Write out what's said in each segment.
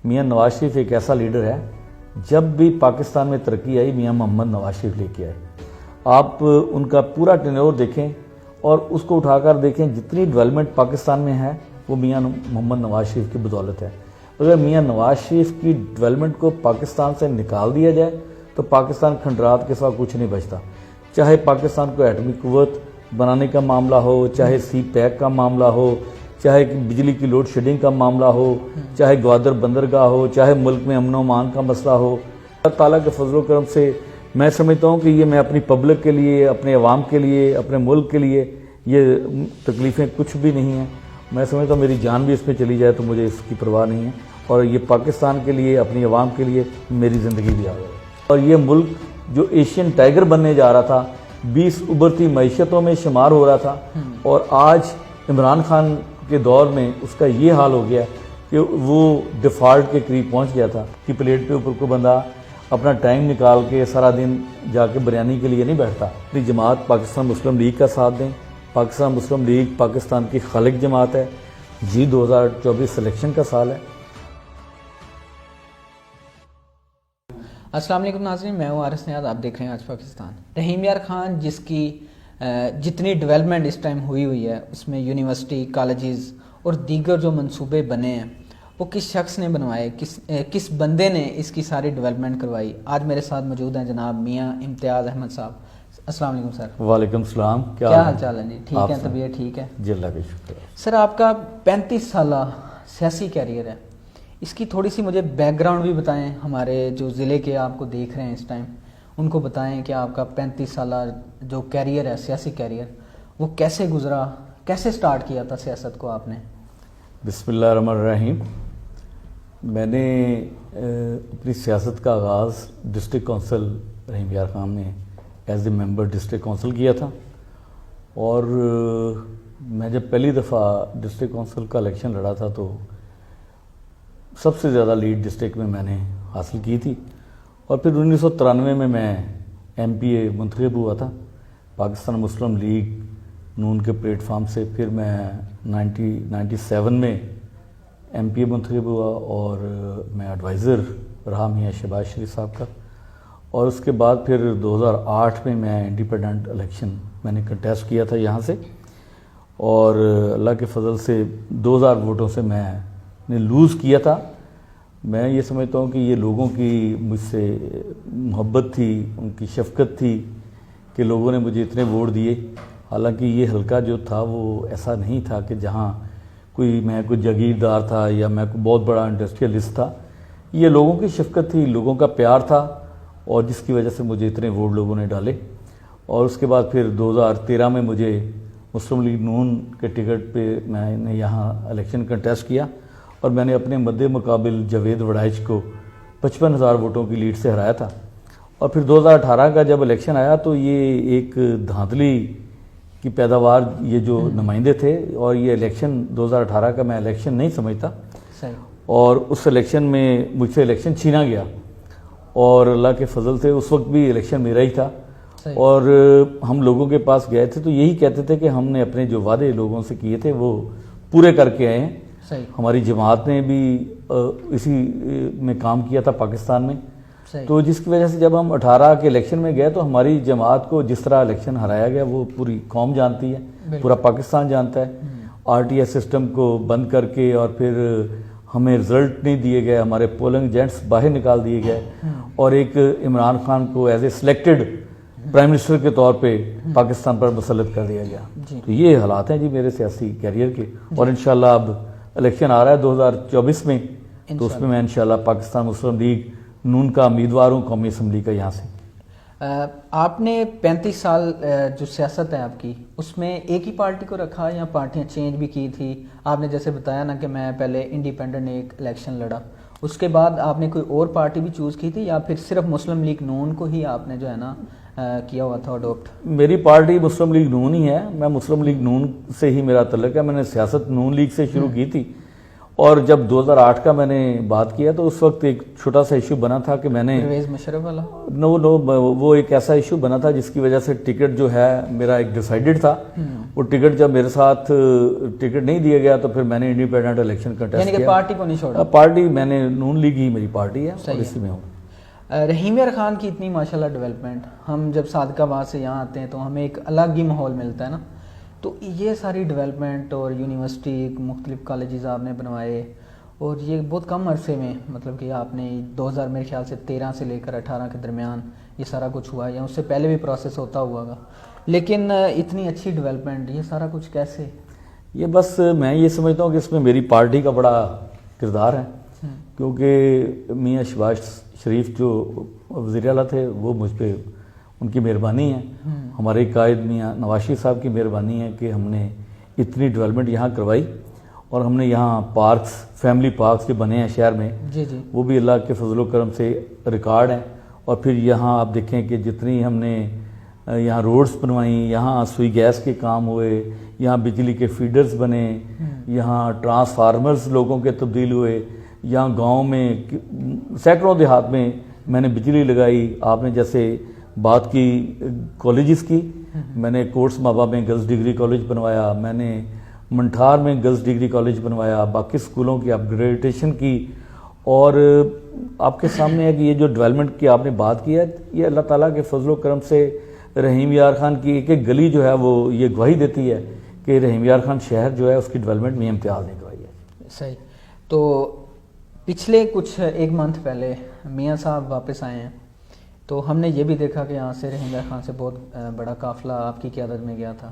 میاں نواز شریف ایک ایسا لیڈر ہے، جب بھی پاکستان میں ترقی آئی میاں محمد نواز شریف لے کے آئے۔ آپ ان کا پورا ٹینیور دیکھیں اور اس کو اٹھا کر دیکھیں، جتنی ڈیولپمنٹ پاکستان میں ہے وہ میاں محمد نواز شریف کی بدولت ہے۔ اگر میاں نواز شریف کی ڈیولپمنٹ کو پاکستان سے نکال دیا جائے تو پاکستان کھنڈرات کے سوا کچھ نہیں بچتا، چاہے پاکستان کو ایٹمی قوت بنانے کا معاملہ ہو، چاہے سی پیک کا معاملہ ہو، چاہے بجلی کی لوڈ شیڈنگ کا معاملہ ہو، چاہے گوادر بندرگاہ ہو، چاہے ملک میں امن و امان کا مسئلہ ہو۔ اللہ تعالیٰ کے فضل و کرم سے میں سمجھتا ہوں کہ یہ میں اپنی پبلک کے لیے، اپنے عوام کے لیے، اپنے ملک کے لیے یہ تکلیفیں کچھ بھی نہیں ہیں۔ میں سمجھتا ہوں میری جان بھی اس میں چلی جائے تو مجھے اس کی پرواہ نہیں ہے، اور یہ پاکستان کے لیے، اپنی عوام کے لیے میری زندگی بھی آ گئی۔ اور یہ ملک جو ایشین ٹائیگر بننے جا رہا تھا، 20 ابھرتی معیشتوں میں شمار ہو رہا تھا، اور آج عمران خان کے دور میں اس کا یہ حال ہو گیا کہ وہ ڈیفالٹ کے قریب پہنچ گیا تھا کہ پلیٹ پہ اوپر کو بندہ اپنا ٹائم نکال کے سارا دن جا کے بریانی کے لیے نہیں بیٹھتا۔ اپنی جماعت پاکستان مسلم لیگ کا ساتھ دیں۔ پاکستان مسلم لیگ پاکستان کی خالق جماعت ہے۔ جی 2024 الیکشن کا سال ہے۔ السلام علیکم ناظرین، میں ہوں عارف نیاز، آپ دیکھ رہے ہیں آج پاکستان۔ رحیم یار خان جس کی جتنی ڈیولپمنٹ اس ٹائم ہوئی ہے، اس میں یونیورسٹی، کالجز اور دیگر جو منصوبے بنے ہیں وہ کس شخص نے بنوائے، کس بندے نے اس کی ساری ڈیولپمنٹ کروائی۔ آج میرے ساتھ موجود ہیں جناب میاں امتیاز احمد صاحب۔ السلام علیکم سر۔ وعلیکم السلام، کیا حال چال ہے جی؟ ٹھیک ہے، طبیعت ٹھیک ہے جی؟ اللہ کا شکر ہے۔ سر آپ کا 35 سالہ سیاسی کیریئر ہے، اس کی تھوڑی سی مجھے بیک گراؤنڈ بھی بتائیں، ہمارے جو ضلع کے آپ کو دیکھ رہے ہیں اس ٹائم ان کو بتائیں کہ آپ کا 35 سالہ جو کیریئر ہے، سیاسی کیریئر، وہ کیسے گزرا، کیسے سٹارٹ کیا تھا سیاست کو آپ نے؟ بسم اللہ الرحمن الرحیم۔ میں نے اپنی سیاست کا آغاز ڈسٹرکٹ کونسل رحیم یار خان میں as a member district council کیا تھا، اور میں جب پہلی دفعہ ڈسٹرکٹ کونسل کا الیکشن لڑا تھا تو سب سے زیادہ لیڈ ڈسٹرکٹ میں نے حاصل کی تھی، اور پھر 1993 میں ایم پی اے منتخب ہوا تھا پاکستان مسلم لیگ نون کے پلیٹ فارم سے۔ پھر میں 97 میں ایم پی اے منتخب ہوا، اور میں ایڈوائزر رہا میاں شہباز شریف صاحب کا، اور اس کے بعد پھر 2008 میں انڈیپینڈنٹ الیکشن میں نے کنٹیسٹ کیا تھا یہاں سے، اور اللہ کے فضل سے 2000 ووٹوں سے میں نے لوز کیا تھا۔ میں یہ سمجھتا ہوں کہ یہ لوگوں کی مجھ سے محبت تھی، ان کی شفقت تھی کہ لوگوں نے مجھے اتنے ووٹ دیے۔ حالانکہ یہ حلقہ جو تھا وہ ایسا نہیں تھا کہ جہاں میں کوئی جاگیردار تھا یا میں کوئی بہت بڑا انڈسٹریلسٹ تھا۔ یہ لوگوں کی شفقت تھی، لوگوں کا پیار تھا، اور جس کی وجہ سے مجھے اتنے ووٹ لوگوں نے ڈالے۔ اور اس کے بعد پھر 2013 میں مجھے مسلم لیگ نون کے ٹکٹ پہ میں نے یہاں الیکشن کنٹیسٹ کیا، اور میں نے اپنے مد مقابل جاوید وڑائچ کو 55,000 ووٹوں کی لیڈ سے ہرایا تھا۔ اور پھر 2018 کا جب الیکشن آیا تو یہ ایک دھاندلی کی پیداوار یہ جو نمائندے تھے، اور یہ الیکشن 2018 کا میں الیکشن نہیں سمجھتا، اور اس الیکشن میں مجھ سے الیکشن چھینا گیا، اور اللہ کے فضل سے اس وقت بھی الیکشن میرا ہی تھا۔ اور ہم لوگوں کے پاس گئے تھے تو یہی کہتے تھے کہ ہم نے اپنے جو وعدے لوگوں سے کیے تھے وہ پورے کر کے آئے ہیں۔ ہماری جماعت نے بھی اسی میں کام کیا تھا پاکستان میں، تو جس کی وجہ سے جب ہم 18 کے الیکشن میں گئے تو ہماری جماعت کو جس طرح الیکشن ہرایا گیا وہ پوری قوم جانتی ہے، پورا پاکستان جانتا ہے۔ آر ٹی ایس سسٹم کو بند کر کے، اور پھر ہمیں رزلٹ نہیں دیے گئے، ہمارے پولنگ ایجنٹس باہر نکال دیے گئے، اور ایک عمران خان کو as a selected prime minister کے طور پہ پاکستان پر مسلط کر دیا گیا۔ تو یہ حالات ہیں جی میرے سیاسی کیریئر کے، اور انشاءاللہ اب الیکشن آ رہا ہے 2024 میں، تو اس میں انشاءاللہ پاکستان مسلم لیگ نون کا امیدوار ہوں قومی اسمبلی کا یہاں سے۔ آپ نے 35 سال جو سیاست ہے آپ کی، اس میں ایک ہی پارٹی کو رکھا یا پارٹیاں چینج بھی کی تھی؟ آپ نے جیسے بتایا نا کہ میں پہلے انڈیپینڈنٹ ایک الیکشن لڑا، اس کے بعد آپ نے کوئی اور پارٹی بھی چوز کی تھی، یا پھر صرف مسلم لیگ نون کو ہی آپ نے جو ہے نا کیا ہوا تھا اڈاپٹ؟ میری پارٹی مسلم لیگ نون ہی ہے، میں مسلم لیگ نون سے ہی میرا تعلق ہے۔ میں نے سیاست نون لیگ سے شروع کی تھی، اور جب 2008 کا میں نے بات کیا تو اس وقت ایک چھوٹا سا ایشو بنا تھا کہ میں نے پرویز مشرف والا وہ ایک ایسا ایشو بنا تھا جس کی وجہ سے ٹکٹ جو ہے میرا ایک ڈیسائیڈڈ تھا. وہ ٹکٹ جب میرے ساتھ ٹکٹ نہیں دیا گیا تو پھر میں نے انڈیپینڈنٹ الیکشن کنٹیسٹ یعنی کہ کیا. پارٹی کو نہیں چھوڑا؟ پارٹی میں نے نون لیگ ہی میری پارٹی ہے اور اسی میں ہوں. رحیم یار خان کی اتنی ماشاءاللہ ڈیولپمنٹ، ہم جب صادق آباد سے یہاں آتے ہیں تو ہمیں ایک الگ ہی ماحول ملتا ہے نا. تو یہ ساری ڈیولپمنٹ اور یونیورسٹی مختلف کالجز آپ نے بنوائے اور یہ بہت کم عرصے میں، مطلب کہ آپ نے 2000 میرے خیال سے 13 سے لے کر 18 کے درمیان یہ سارا کچھ ہوا، یا اس سے پہلے بھی پروسیس ہوتا ہوا گا، لیکن اتنی اچھی ڈیولپمنٹ، یہ سارا کچھ کیسے؟ یہ بس میں یہ سمجھتا ہوں کہ اس میں میری پارٹی کا بڑا کردار ہے، کیونکہ میاں شہباز شریف جو وزیر اعلیٰ تھے وہ مجھ پہ ان کی مہربانی ہے، ہمارے قائد میاں نواز شریف صاحب کی مہربانی ہے کہ ہم نے اتنی ڈیولپمنٹ یہاں کروائی. اور ہم نے یہاں پارکس، فیملی پارکس جو بنے ہیں شہر میں، وہ بھی اللہ کے فضل و کرم سے ریکارڈ ہیں. اور پھر یہاں آپ دیکھیں کہ جتنی ہم نے یہاں روڈز بنوائیں، یہاں سوئی گیس کے کام ہوئے، یہاں بجلی کے فیڈرز بنے، یہاں ٹرانسفارمرز لوگوں کے تبدیل ہوئے، یہاں گاؤں میں سینکڑوں دیہات میں نے بجلی لگائی. آپ نے جیسے بات کی کالجز کی، میں نے کوٹس مابا میں گرلز ڈگری کالج بنوایا، میں نے منٹھار میں گرلز ڈگری کالج بنوایا، باقی اسکولوں کی اپ گریڈیشن کی. اور آپ کے سامنے ہے کہ یہ جو ڈیولپمنٹ کی آپ نے بات کی ہے، یہ اللہ تعالیٰ کے فضل و کرم سے رحیم یار خان کی ایک ایک گلی جو ہے وہ یہ گواہی دیتی ہے کہ رحیم یار خان شہر جو ہے اس کی ڈیولپمنٹ میں امتیاز نے کروائی ہے. صحیح. تو پچھلے کچھ ایک منتھ پہلے میاں صاحب واپس آئے ہیں، تو ہم نے یہ بھی دیکھا کہ یہاں سے رحیم یار خان سے بہت بڑا قافلہ آپ کی قیادت میں گیا تھا.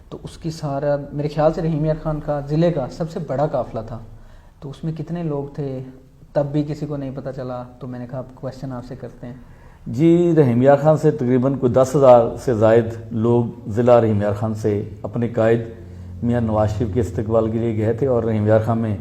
تو اس کی سارا میرے خیال سے رحیم یار خان کا ضلع کا سب سے بڑا قافلہ تھا. تو اس میں کتنے لوگ تھے تب بھی کسی کو نہیں پتہ چلا، تو میں نے کہا کویشچن آپ سے کرتے ہیں. جی، رحیم یار خان سے تقریباً کوئی 10,000 سے زائد لوگ ضلع رحیم یار خان سے اپنے قائد میاں نواز شریف کے استقبال کے لیے گئے تھے. اور رحیم یار خان میں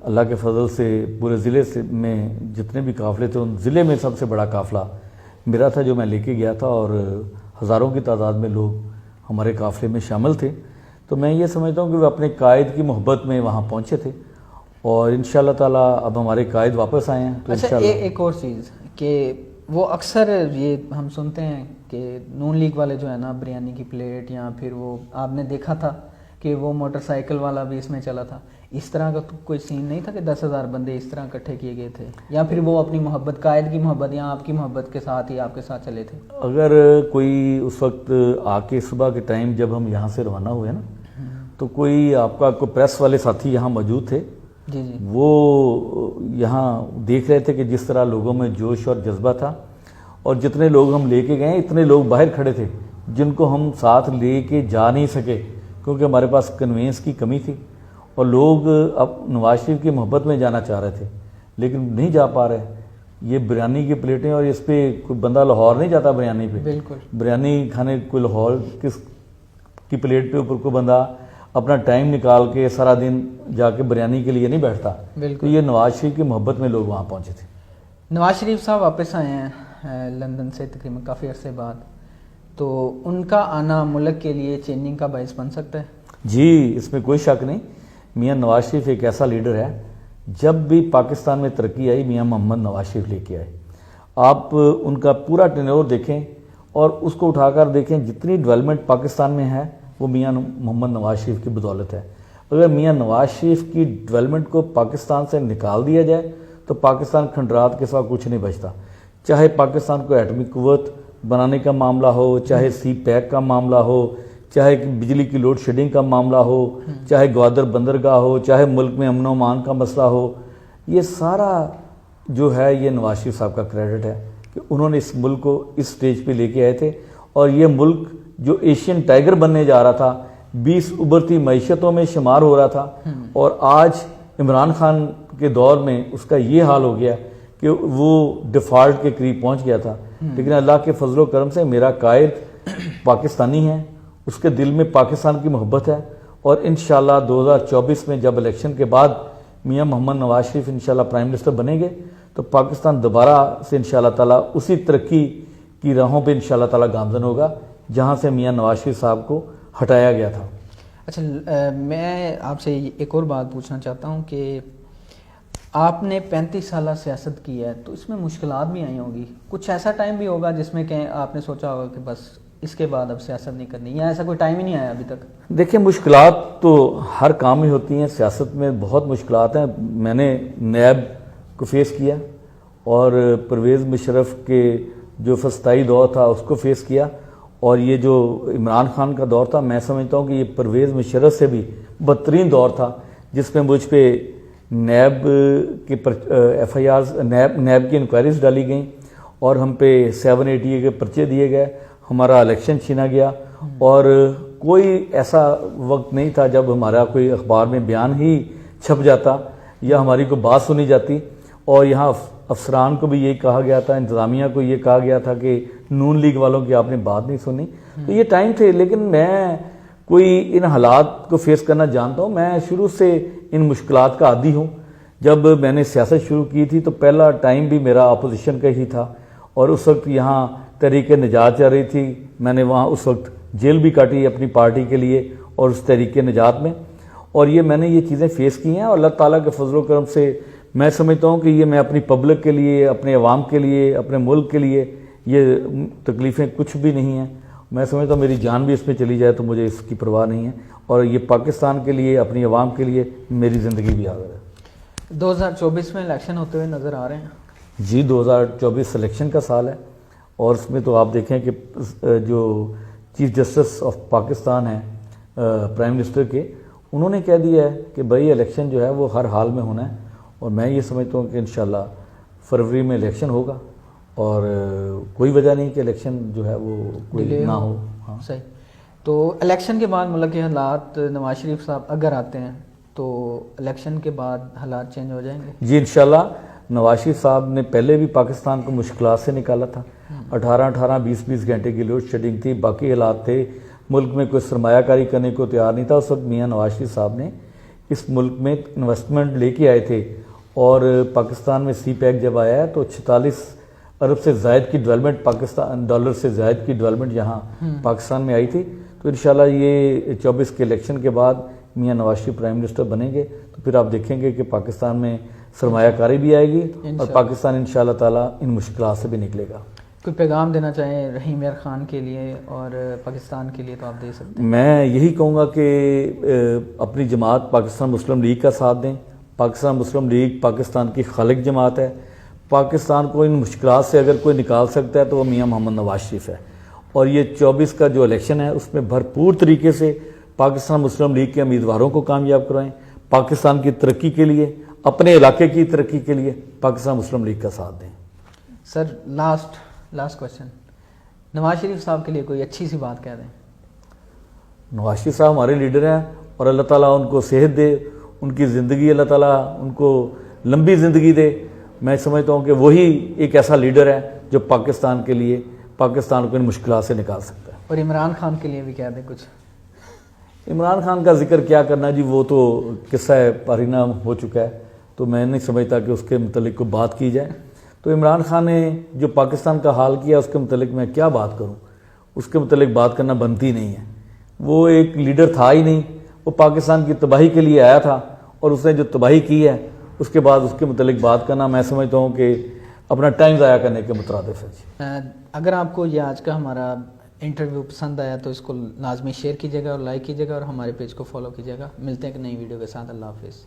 اللہ کے فضل سے پورے ضلع سے میں جتنے بھی قافلے تھے ان ضلع میں سب سے بڑا قافلہ میرا تھا جو میں لے کے گیا تھا، اور ہزاروں کی تعداد میں لوگ ہمارے قافلے میں شامل تھے. تو میں یہ سمجھتا ہوں کہ وہ اپنے قائد کی محبت میں وہاں پہنچے تھے، اور انشاءاللہ تعالیٰ اب ہمارے قائد واپس آئے ہیں. تو اچھا، ایک اور چیز کہ وہ اکثر یہ ہم سنتے ہیں کہ نون لیگ والے جو ہے نا بریانی کی پلیٹ، یا پھر وہ آپ نے دیکھا تھا کہ وہ موٹر سائیکل والا بھی اس میں چلا تھا. اس طرح کا کوئی سین نہیں تھا کہ 10,000 بندے اس طرح اکٹھے کیے گئے تھے، یا پھر وہ اپنی محبت، قائد کی محبت یا آپ کی محبت کے ساتھ ہی آپ کے ساتھ چلے تھے؟ اگر کوئی اس وقت آ کے صبح کے ٹائم جب ہم یہاں سے روانہ ہوئے نا، تو کوئی آپ کا کوئی پریس والے ساتھی یہاں موجود تھے، جی جی، وہ یہاں دیکھ رہے تھے کہ جس طرح لوگوں میں جوش اور جذبہ تھا، اور جتنے لوگ ہم لے کے گئے اتنے لوگ باہر کھڑے تھے جن کو ہم ساتھ لے کے جا نہیں سکے کیونکہ ہمارے پاس کنوینس کی کمی تھی، اور لوگ اب نواز شریف کی محبت میں جانا چاہ رہے تھے لیکن نہیں جا پا رہے. یہ بریانی کی پلیٹیں، اور اس پہ کوئی بندہ لاہور نہیں جاتا بریانی پہ، بالکل بریانی کھانے کوئی لاہور کس کی پلیٹ پہ اوپر کوئی بندہ اپنا ٹائم نکال کے سارا دن جا کے بریانی کے لیے نہیں بیٹھتا. تو یہ نواز شریف کی محبت میں لوگ وہاں پہنچے تھے. نواز شریف صاحب واپس آئے ہیں لندن سے تقریباً کافی عرصے بعد، تو ان کا آنا ملک کے لیے چینجنگ کا باعث بن سکتا ہے؟ جی، اس میں کوئی شک نہیں. میاں نواز شریف ایک ایسا لیڈر ہے، جب بھی پاکستان میں ترقی آئی میاں محمد نواز شریف لے کے آئے. آپ ان کا پورا ٹینور دیکھیں اور اس کو اٹھا کر دیکھیں، جتنی ڈیولپمنٹ پاکستان میں ہے وہ میاں محمد نواز شریف کی بدولت ہے. اگر میاں نواز شریف کی ڈیولپمنٹ کو پاکستان سے نکال دیا جائے تو پاکستان کھنڈرات کے سوا کچھ نہیں بچتا. چاہے پاکستان کو ایٹمی قوت بنانے کا معاملہ ہو، چاہے سی پیک کا معاملہ ہو، چاہے بجلی کی لوڈ شیڈنگ کا معاملہ ہو، چاہے گوادر بندرگاہ ہو، چاہے ملک میں امن و امان کا مسئلہ ہو، یہ سارا جو ہے یہ نواز شریف صاحب کا کریڈٹ ہے کہ انہوں نے اس ملک کو اس سٹیج پہ لے کے آئے تھے. اور یہ ملک جو ایشین ٹائیگر بننے جا رہا تھا، 20 ابھرتی معیشتوں میں شمار ہو رہا تھا، اور آج عمران خان کے دور میں اس کا یہ حال ہو گیا کہ وہ ڈیفالٹ کے قریب پہنچ گیا تھا. لیکن اللہ کے فضل و کرم سے میرا قائد پاکستانی ہے، اس کے دل میں پاکستان کی محبت ہے، اور انشاءاللہ 2024 میں جب الیکشن کے بعد میاں محمد نواز شریف انشاءاللہ پرائم منسٹر بنیں گے تو پاکستان دوبارہ سے انشاءاللہ تعالیٰ اسی ترقی کی راہوں پہ انشاءاللہ تعالیٰ گامزن ہوگا جہاں سے میاں نواز شریف صاحب کو ہٹایا گیا تھا. اچھا، میں آپ سے ایک اور بات پوچھنا چاہتا ہوں کہ آپ نے 35 سالہ سیاست کی ہے تو اس میں مشکلات بھی آئی ہوں گی, کچھ ایسا ٹائم بھی ہوگا جس میں کہ آپ نے سوچا ہوگا کہ بس اس کے بعد اب سیاست نہیں کرنی, یا ایسا کوئی ٹائم ہی نہیں آیا ابھی تک؟ دیکھیں مشکلات تو ہر کام میں ہوتی ہیں, سیاست میں بہت مشکلات ہیں. میں نے نیب کو فیس کیا اور پرویز مشرف کے جو فسطائی دور تھا اس کو فیس کیا, اور یہ جو عمران خان کا دور تھا میں سمجھتا ہوں کہ یہ پرویز مشرف سے بھی بدترین دور تھا, جس میں مجھ پہ نیب کے ایف آئی آرز نیب کی انکوائریز ڈالی گئیں اور ہم پہ 780 کے پرچے دیے گئے, ہمارا الیکشن چھینا گیا, اور کوئی ایسا وقت نہیں تھا جب ہمارا کوئی اخبار میں بیان ہی چھپ جاتا یا ہماری کوئی بات سنی جاتی. اور یہاں افسران کو بھی یہی کہا گیا تھا, انتظامیہ کو یہ کہا گیا تھا کہ نون لیگ والوں کی آپ نے بات نہیں سنی. تو یہ ٹائم تھے, لیکن میں کوئی ان حالات کو فیس کرنا جانتا ہوں. میں شروع سے ان مشکلات کا عادی ہوں. جب میں نے سیاست شروع کی تھی تو پہلا ٹائم بھی میرا اپوزیشن کا ہی تھا, اور اس وقت یہاں تحریک نجات چل رہی تھی. میں نے وہاں اس وقت جیل بھی کاٹی اپنی پارٹی کے لیے اور اس تحریک نجات میں, اور میں نے یہ چیزیں فیس کی ہیں, اور اللہ تعالیٰ کے فضل و کرم سے میں سمجھتا ہوں کہ یہ میں اپنی پبلک کے لیے, اپنے عوام کے لیے, اپنے ملک کے لیے یہ تکلیفیں کچھ بھی نہیں ہیں. میں سمجھتا ہوں میری جان بھی اس میں چلی جائے تو مجھے اس کی پرواہ نہیں ہے, اور یہ پاکستان کے لیے, اپنی عوام کے لیے میری زندگی بھی حاضر ہے. 2024 میں الیکشن ہوتے ہوئے نظر آ رہے ہیں؟ جی 2024 الیکشن کا سال ہے, اور اس میں تو آپ دیکھیں کہ جو چیف جسٹس آف پاکستان ہیں پرائم منسٹر کے, انہوں نے کہہ دیا ہے کہ بھائی الیکشن جو ہے وہ ہر حال میں ہونا ہے, اور میں یہ سمجھتا ہوں کہ انشاءاللہ فروری میں الیکشن ہوگا, اور کوئی وجہ نہیں کہ الیکشن جو ہے وہ کوئی نہ ہو. ہاں صحیح. تو الیکشن کے بعد ملک کے حالات, نواز شریف صاحب اگر آتے ہیں تو الیکشن کے بعد حالات چینج ہو جائیں گے؟ جی انشاءاللہ. نواز شریف صاحب نے پہلے بھی پاکستان کو مشکلات سے نکالا تھا, 18-20 گھنٹے کی لوڈ شیڈنگ تھی, باقی حالات تھے, ملک میں کوئی سرمایہ کاری کرنے کو تیار نہیں تھا. اس وقت میاں نواز شریف صاحب نے اس ملک میں انویسٹمنٹ لے کے آئے تھے, اور پاکستان میں سی پیک جب آیا ہے تو 46 ارب سے زائد کی ڈیولپمنٹ پاکستان, ڈالر سے زائد کی ڈیولپمنٹ یہاں پاکستان میں آئی تھی. تو انشاءاللہ یہ 24 کے الیکشن کے بعد میاں نواز شریف پرائم منسٹر بنیں گے تو پھر آپ دیکھیں گے کہ پاکستان میں سرمایہ کاری بھی آئے گی, اور پاکستان انشاءاللہ تعالیٰ ان مشکلات سے بھی نکلے گا. کوئی پیغام دینا چاہیں رحیم یار خان کے لیے اور پاکستان کے لیے تو آپ دے سکتے ہیں. میں یہی کہوں گا کہ اپنی جماعت پاکستان مسلم لیگ کا ساتھ دیں. پاکستان مسلم لیگ پاکستان کی خالق جماعت ہے. پاکستان کو ان مشکلات سے اگر کوئی نکال سکتا ہے تو وہ میاں محمد نواز شریف ہے, اور یہ 24 کا جو الیکشن ہے اس میں بھرپور طریقے سے پاکستان مسلم لیگ کے امیدواروں کو کامیاب کرائیں. پاکستان کی ترقی کے لیے, اپنے علاقے کی ترقی کے لیے پاکستان مسلم لیگ کا ساتھ دیں. Sir last question, Nawaz Sharif صاحب کے لیے کوئی اچھی سی بات کہہ دیں. نواز شریف صاحب ہمارے لیڈر ہیں, اور اللہ تعالیٰ ان کو صحت دے, ان کی زندگی اللہ تعالیٰ ان کو لمبی زندگی دے. میں سمجھتا ہوں کہ وہی ایک ایسا لیڈر ہے جو پاکستان کے لیے پاکستان کو ان مشکلات سے نکال سکتا ہے. اور عمران خان کے لیے بھی کہہ دیں کچھ. عمران خان کا ذکر کیا کرنا جی, وہ تو قصہ پارینہ ہو چکا ہے, تو میں نہیں سمجھتا کہ اس کے متعلق کوئی بات کی جائے. تو عمران خان نے جو پاکستان کا حال کیا اس کے متعلق میں کیا بات کروں, اس کے متعلق بات کرنا بنتی نہیں ہے. وہ ایک لیڈر تھا ہی نہیں, وہ پاکستان کی تباہی کے لیے آیا تھا, اور اس نے جو تباہی کی ہے اس کے بعد اس کے متعلق بات کرنا میں سمجھتا ہوں کہ اپنا ٹائم ضائع کرنے کے مترادف ہے. اگر آپ کو یہ آج کا ہمارا انٹرویو پسند آیا تو اس کو لازمی شیئر کیجیے گا اور لائک کیجیے گا, اور ہمارے پیج کو فالو کیجیے گا. ملتے ہیں ایک نئی ویڈیو کے ساتھ. اللہ حافظ.